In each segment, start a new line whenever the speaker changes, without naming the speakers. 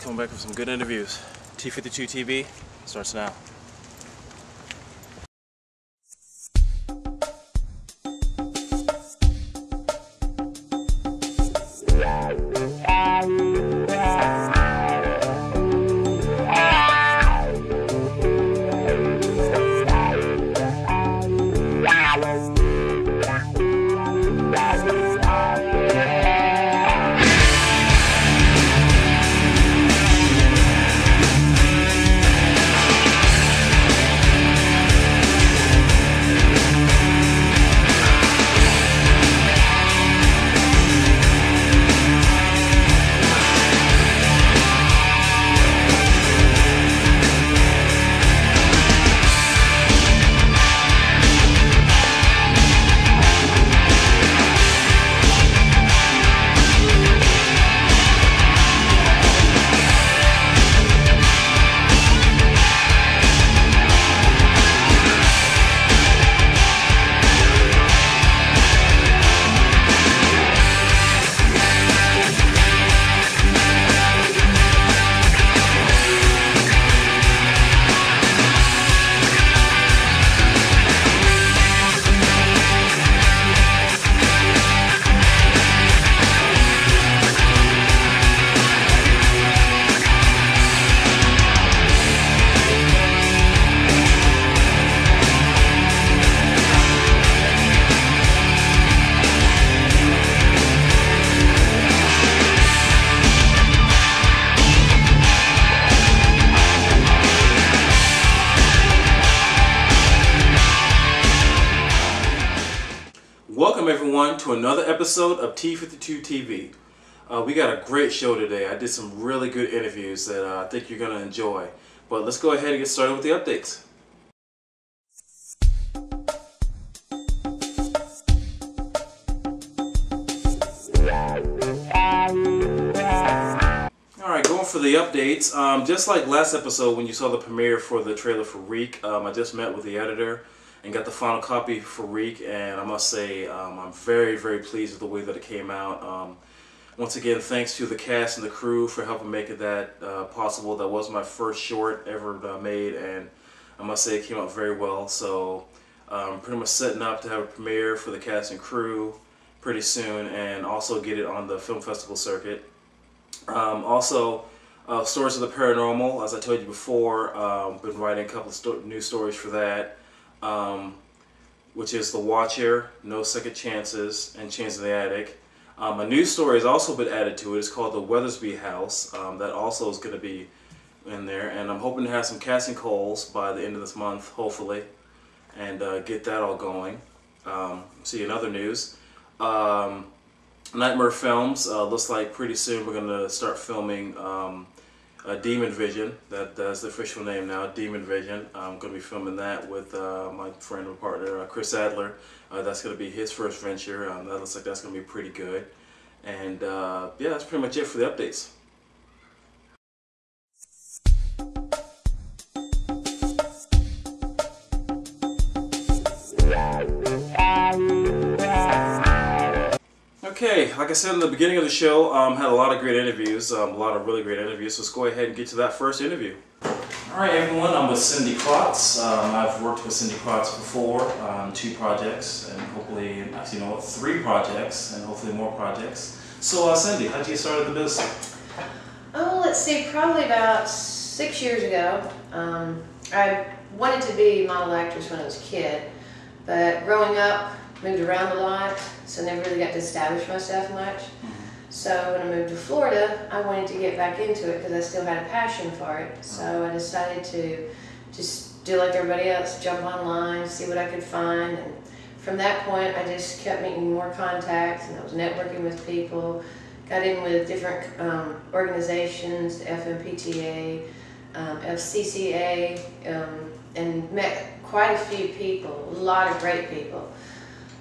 coming back with some good interviews. T52 TV starts now. Welcome everyone to another episode of T52 TV. We got a great show today. I did some really good interviews that I think you're going to enjoy. But let's go ahead and get started with the updates. Alright, going for the updates. Just like last episode when you saw the premiere for the trailer for Reek, I just met with the editor and got the final copy for Reek, and I must say I'm very, very pleased with the way that it came out. Once again, thanks to the cast and the crew for helping make it that possible. That was my first short ever made, and I must say it came out very well. So pretty much setting up to have a premiere for the cast and crew pretty soon, and also get it on the film festival circuit. Also, Stories of the Paranormal, as I told you before, been writing a couple of new stories for that. Which is The Watcher, No Second Chances, and Chains in the Attic. A new story has also been added to it. It's called The Weathersby House. That also is going to be in there, and I'm hoping to have some casting calls by the end of this month, hopefully, and get that all going. See, in other news, Nightmare Films, looks like pretty soon we're going to start filming Demon Vision. That's the official name now, Demon Vision. I'm going to be filming that with my friend and partner, Chris Adler. That's going to be his first venture. That looks like that's going to be pretty good. And yeah, that's pretty much it for the updates. Okay, like I said in the beginning of the show, had a lot of great interviews, a lot of really great interviews, so let's go ahead and get to that first interview. Alright everyone, I'm with Cindy Klotz. I've worked with Cindy Klotz before on 2 projects, and hopefully, actually you know what, 3 projects, and hopefully more projects. So Cindy, how'd you get started in the business?
Oh, let's see, probably about 6 years ago. I wanted to be a model actress when I was a kid, but growing up, moved around a lot, so never really got to establish myself much. So when I moved to Florida, I wanted to get back into it because I still had a passion for it. So I decided to just do like everybody else, jump online, see what I could find. And from that point, I just kept making more contacts, and I was networking with people, got in with different organizations, the FMPTA, FCCA, and met quite a few people, a lot of great people.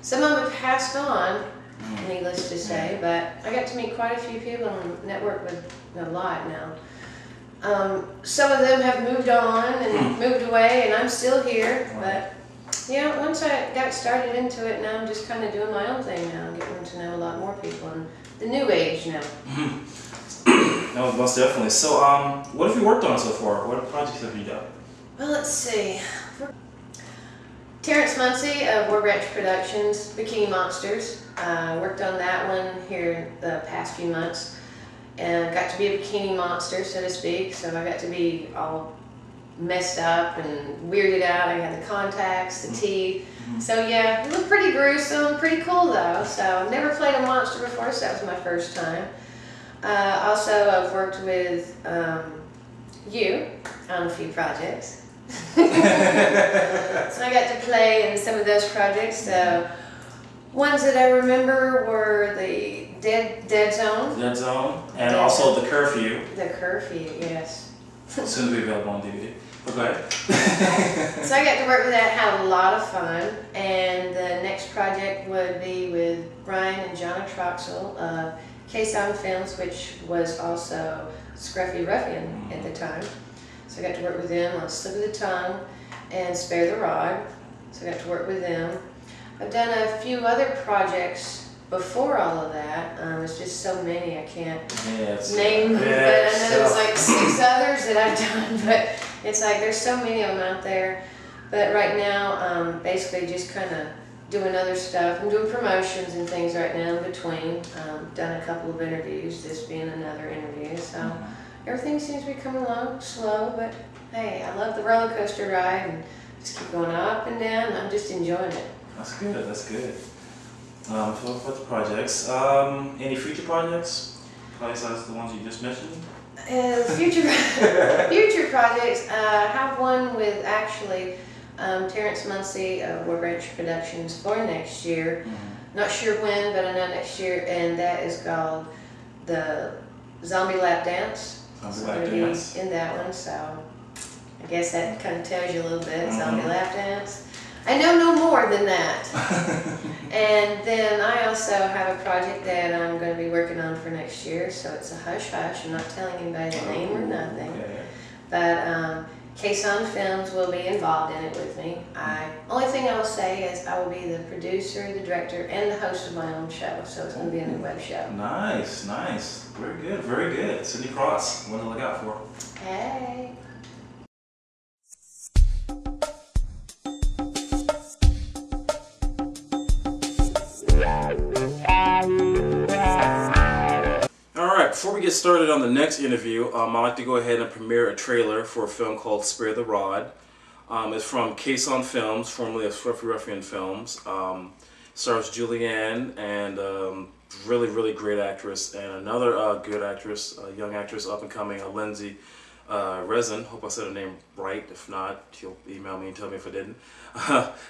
Some of them have passed on, needless to say, but I got to meet quite a few people and network with a lot now. Some of them have moved on and moved away, and I'm still here, but yeah, once I got started into it, now I'm just kind of doing my own thing now, getting to know a lot more people in the new age now.
No, most definitely. So, what have you worked on so far? What projects have you done?
Well, let's see. Terrence Muncie of War Branch Productions, Bikini Monsters. Worked on that one here the past few months. And got to be a bikini monster, so to speak. So I got to be all messed up and weirded out. I had the contacts, the teeth. So yeah, it looked pretty gruesome, pretty cool though. So I've never played a monster before, so that was my first time. Also, I've worked with you on a few projects. So I got to play in some of those projects. So ones that I remember were the Dead Zone.
Dead Zone, and also The Curfew.
The Curfew, yes.
Soon to be available on DVD. But go ahead.
So I got to work with that, had a lot of fun. And the next project would be with Brian and Jonna Troxel of K-Sound Films, which was also Scruffy Ruffian at the time. So I got to work with them on Slip of the Tongue and Spare the Rod. So I got to work with them. I've done a few other projects before all of that. It's just so many I can't name, but I know there's like 6 others that I've done, but it's like there's so many of them out there. But right now, basically just kind of doing other stuff. I'm doing promotions and things right now in between. Done a couple of interviews, this being another interview, so everything seems to be coming along slow, but hey, I love the roller coaster ride and just keep going up and down, and I'm just enjoying it.
That's good, that's good. For the projects, any future projects besides the ones you just mentioned?
Future projects, I have one with actually Terrence Muncie of War Branch Productions for next year. Not sure when, but I know next year, and that is called the Zombie Lap Dance.
Zombie
Lap
Dance.
In that one, so I guess that kind of tells you a little bit. Zombie Lap Dance. I know no more than that. And then I also have a project that I'm going to be working on for next year, so it's a hush-hush. I'm not telling anybody the name or nothing.
Okay.
But K-Sound Films will be involved in it with me. Only thing I will say is I will be the producer, the director, and the host of my own show, so it's going to be a new web show.
Nice, nice. Very good, very good. Cindy Cross, one to look out for.
Hey.
Alright, before we get started on the next interview, I'd like to go ahead and premiere a trailer for a film called Spare the Rod. It's from K-Sound Films, formerly of Scruffy Ruffian Films. Stars Julianne and really, really great actress, and another good actress, young actress, up and coming, Lindsay Resin. Hope I said her name right. If not, she'll email me and tell me if I didn't.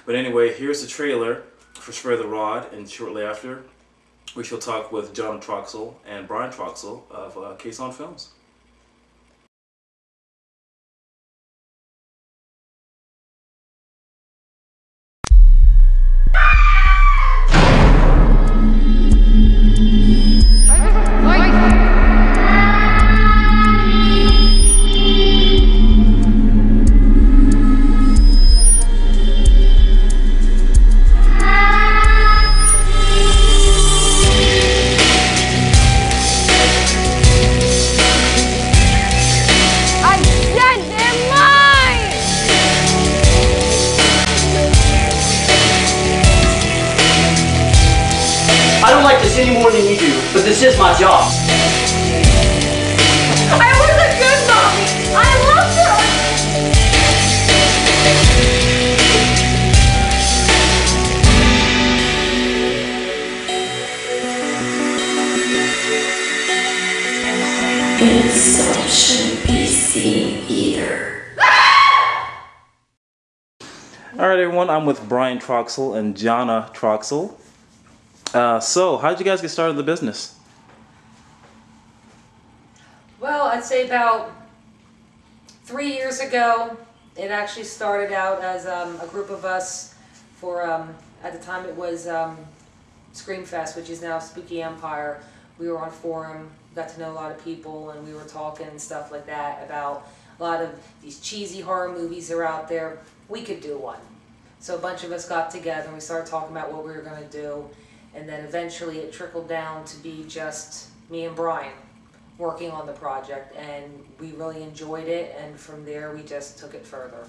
But anyway, here's the trailer for Spare the Rod, and shortly after, we shall talk with John Troxel and Brian Troxel of K-Sound Films.
I don't like this any more than you do, but this is my job.
I was a good mommy. I loved her.
Insult shouldn't be seen either.
Alright everyone, I'm with Brian Troxel and Jonna Troxel. So, how did you guys get started in the business?
Well, I'd say about 3 years ago. It actually started out as a group of us for, at the time it was Screamfest, which is now Spooky Empire. We were on a forum, got to know a lot of people, and we were talking and stuff like that about a lot of these cheesy horror movies that are out there. We could do one. So a bunch of us got together and we started talking about what we were going to do. And then eventually it trickled down to be just me and Brian. working on the project, and we really enjoyed it, and from there we just took it further.